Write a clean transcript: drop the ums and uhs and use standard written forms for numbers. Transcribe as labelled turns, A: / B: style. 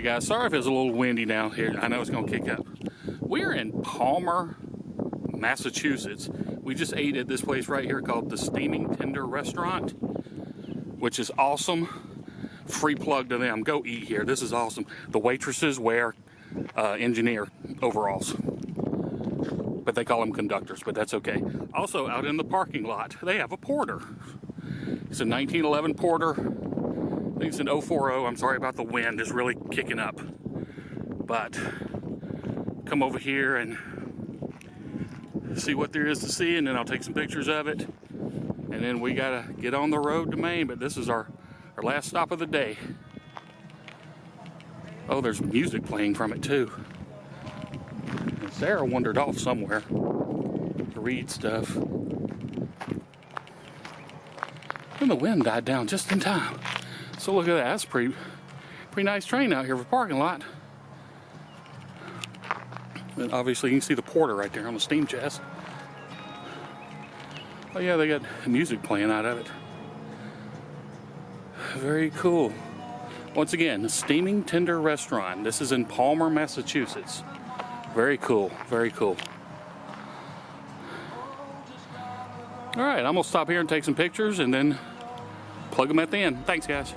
A: Alright guys, sorry if it's a little windy down here. I know it's going to kick up. We're in Palmer, Massachusetts. We just ate at this place right here called the Steaming Tender Restaurant, which is awesome. Free plug to them. Go eat here. This is awesome. The waitresses wear engineer overalls, but they call them conductors, but that's okay. Also, out in the parking lot, they have a porter. It's a 1911 Porter. I think it's an 040. I'm sorry about the wind. It's really kicking up. But come over here and see what there is to see, and then I'll take some pictures of it. And then we gotta get on the road to Maine, but this is our last stop of the day. Oh, there's music playing from it too. And Sarah wandered off somewhere to read stuff. And the wind died down just in time. So look at that. That's pretty nice train out here for parking lot. And obviously you can see the porter right there on the steam chest. Oh yeah, they got music playing out of it. Very cool. Once again, the Steaming Tender Restaurant. This is in Palmer, Massachusetts. Very cool, very cool. All right, I'm gonna stop here and take some pictures and then plug them at the end. Thanks, guys.